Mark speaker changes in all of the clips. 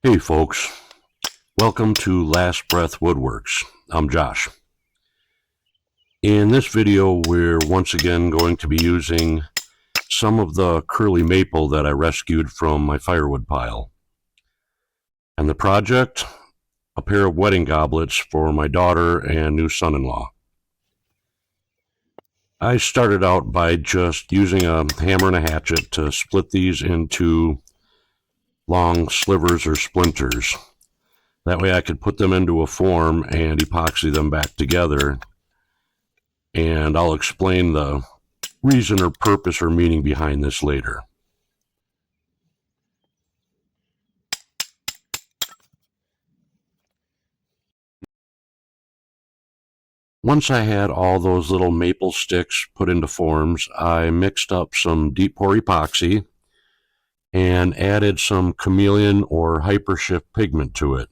Speaker 1: Hey folks, welcome to Last Breath Woodworks. I'm Josh. In this video, we're once again going to be using some of the curly maple that I rescued from my firewood pile. And the project, a pair of wedding goblets for my daughter and new son-in-law. I started out by just using a hammer and a hatchet to split these into long slivers or splinters. That way I could put them into a form and epoxy them back together. And I'll explain the reason or purpose or meaning behind this later. Once I had all those little maple sticks put into forms, I mixed up some deep pour epoxy and added some chameleon or hypershift pigment to it.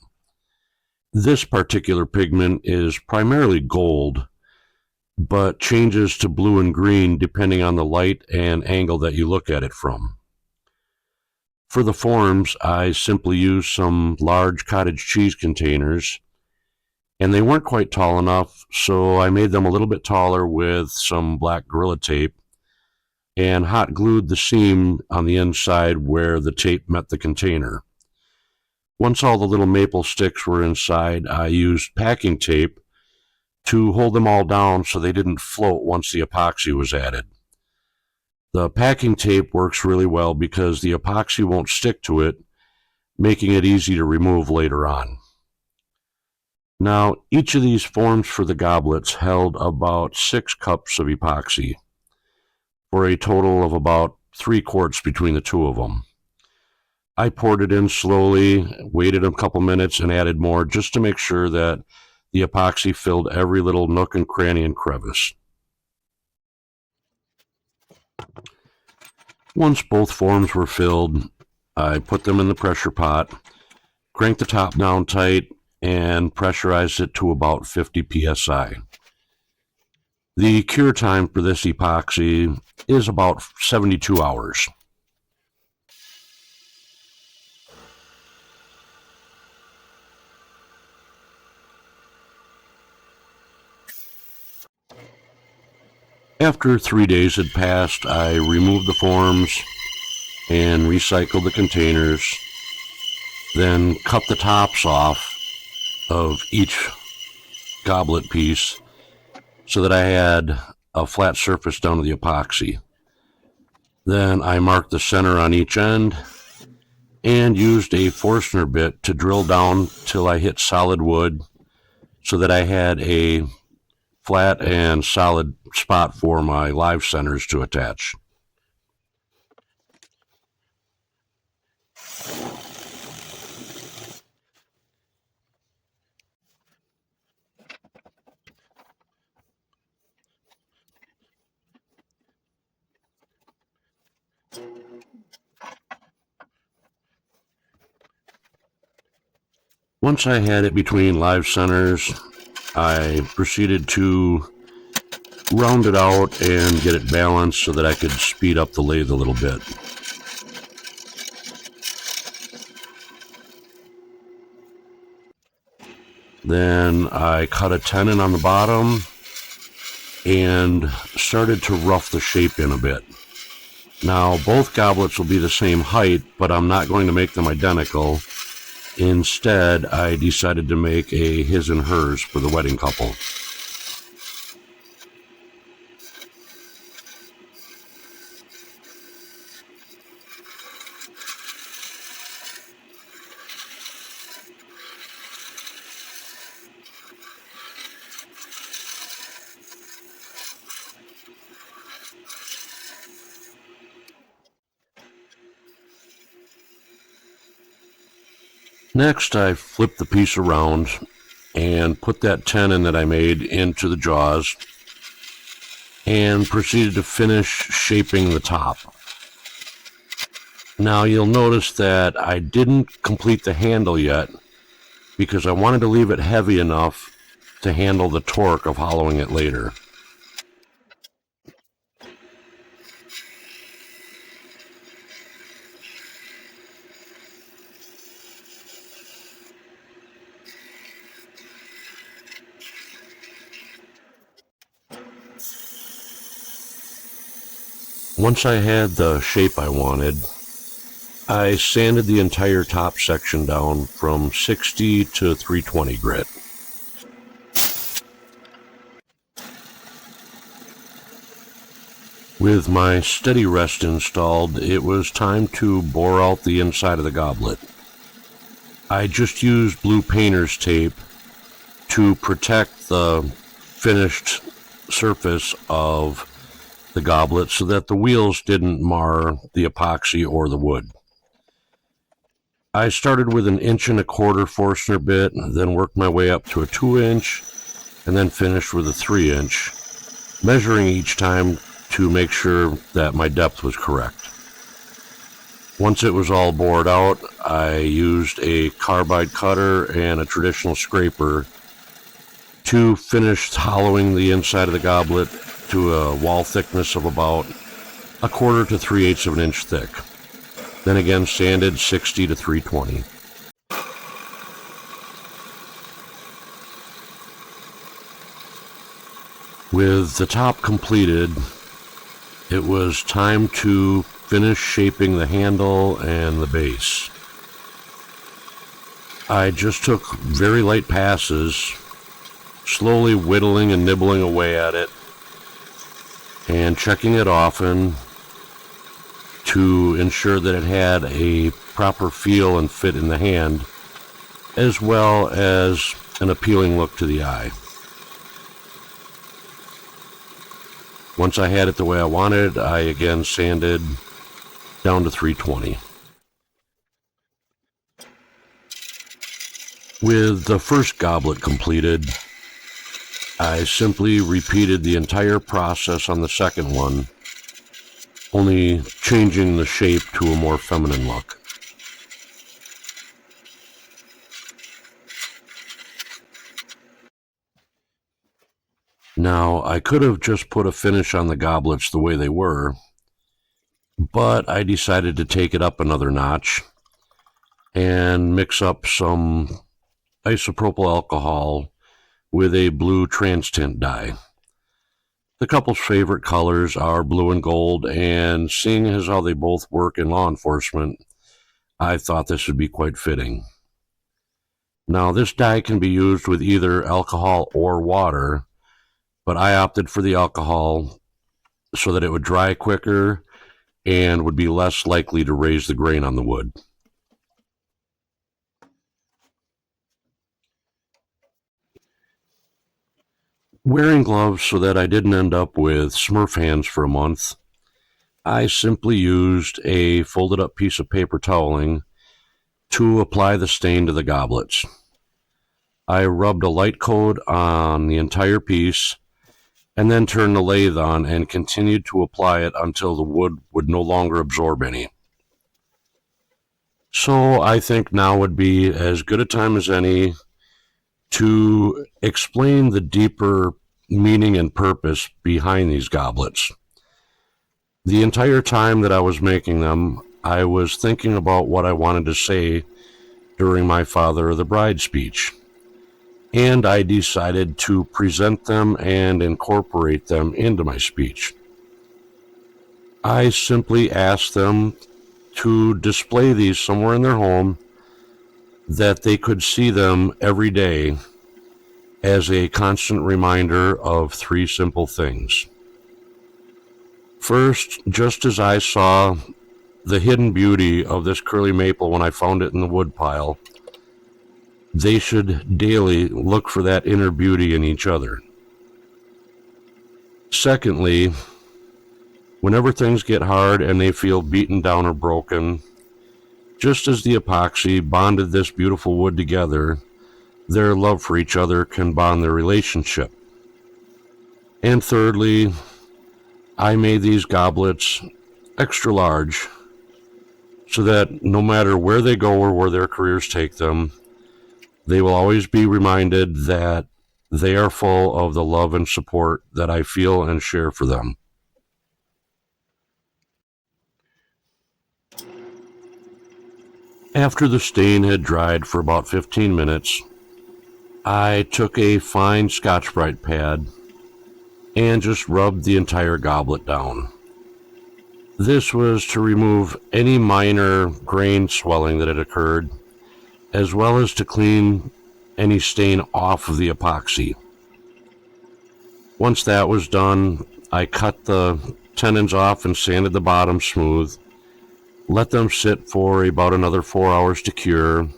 Speaker 1: This particular pigment is primarily gold, but changes to blue and green depending on the light and angle that you look at it from. For the forms, I simply used some large cottage cheese containers, and they weren't quite tall enough, so I made them a little bit taller with some black Gorilla Tape and hot glued the seam on the inside where the tape met the container. Once all the little maple sticks were inside, I used packing tape to hold them all down so they didn't float once the epoxy was added. The packing tape works really well because the epoxy won't stick to it, making it easy to remove later on. Now, each of these forms for the goblets held about 6 cups of epoxy, for a total of about 3 quarts between the two of them. I poured it in slowly, waited a couple minutes, and added more just to make sure that the epoxy filled every little nook and cranny and crevice. Once both forms were filled, I put them in the pressure pot, cranked the top down tight, and pressurized it to about 50 psi. The cure time for this epoxy is about 72 hours. After 3 days had passed, I removed the forms and recycled the containers, then cut the tops off of each goblet piece so that I had a flat surface down to the epoxy. Then I marked the center on each end and used a Forstner bit to drill down till I hit solid wood so that I had a flat and solid spot for my live centers to attach. Once I had it between live centers, I proceeded to round it out and get it balanced so that I could speed up the lathe a little bit. Then I cut a tenon on the bottom and started to rough the shape in a bit. Now, both goblets will be the same height, but I'm not going to make them identical. Instead, I decided to make a his and hers for the wedding couple. Next, I flipped the piece around and put that tenon that I made into the jaws and proceeded to finish shaping the top. Now you'll notice that I didn't complete the handle yet because I wanted to leave it heavy enough to handle the torque of hollowing it later. Once I had the shape I wanted, I sanded the entire top section down from 60 to 320 grit. With my steady rest installed, it was time to bore out the inside of the goblet. I just used blue painter's tape to protect the finished surface of the goblet so that the wheels didn't mar the epoxy or the wood. I started with an 1.25 inch Forstner bit, then worked my way up to a 2-inch, and then finished with a 3-inch, measuring each time to make sure that my depth was correct. Once it was all bored out, I used a carbide cutter and a traditional scraper to finish hollowing the inside of the goblet to a wall thickness of about 1/4 to 3/8 of an inch thick. Then again sanded 60 to 320. With the top completed, it was time to finish shaping the handle and the base. I just took very light passes, slowly whittling and nibbling away at it, and checking it often to ensure that it had a proper feel and fit in the hand, as well as an appealing look to the eye. Once I had it the way I wanted, I again sanded down to 320. With the first goblet completed, I simply repeated the entire process on the second one, only changing the shape to a more feminine look. Now, I could have just put a finish on the goblets the way they were, but I decided to take it up another notch and mix up some isopropyl alcohol with a blue trans-tint dye. The couple's favorite colors are blue and gold, and seeing as how they both work in law enforcement, I thought this would be quite fitting. Now, this dye can be used with either alcohol or water, but I opted for the alcohol so that it would dry quicker and would be less likely to raise the grain on the wood. Wearing gloves so that I didn't end up with Smurf hands for a month, I simply used a folded up piece of paper toweling to apply the stain to the goblets. I rubbed a light coat on the entire piece and then turned the lathe on and continued to apply it until the wood would no longer absorb any. So I think now would be as good a time as any to explain the deeper meaning and purpose behind these goblets. The entire time that I was making them, I was thinking about what I wanted to say during my father of the bride speech, and I decided to present them and incorporate them into my speech. I simply asked them to display these somewhere in their home that they could see them every day as a constant reminder of 3 simple things. First, just as I saw the hidden beauty of this curly maple when I found it in the wood pile, they should daily look for that inner beauty in each other. Secondly, whenever things get hard and they feel beaten down or broken, just as the epoxy bonded this beautiful wood together, their love for each other can bond their relationship. And thirdly, I made these goblets extra large so that no matter where they go or where their careers take them, they will always be reminded that they are full of the love and support that I feel and share for them. After the stain had dried for about 15 minutes, I took a fine Scotch-Brite pad and just rubbed the entire goblet down. This was to remove any minor grain swelling that had occurred, as well as to clean any stain off of the epoxy. Once that was done, I cut the tenons off and sanded the bottom smooth, let them sit for about another 4 hours to cure,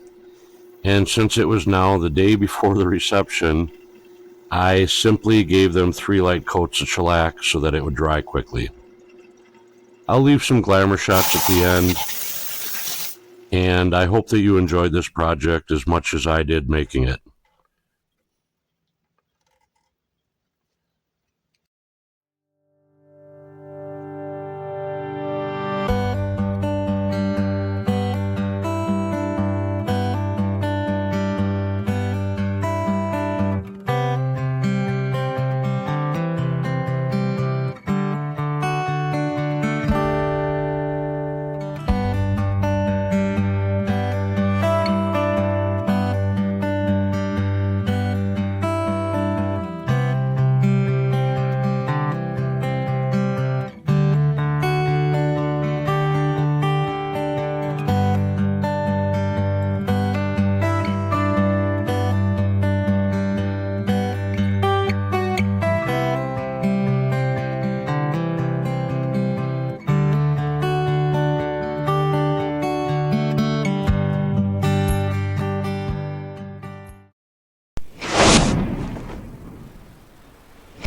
Speaker 1: and since it was now the day before the reception, I simply gave them 3 light coats of shellac so that it would dry quickly. I'll leave some glamour shots at the end, and I hope that you enjoyed this project as much as I did making it.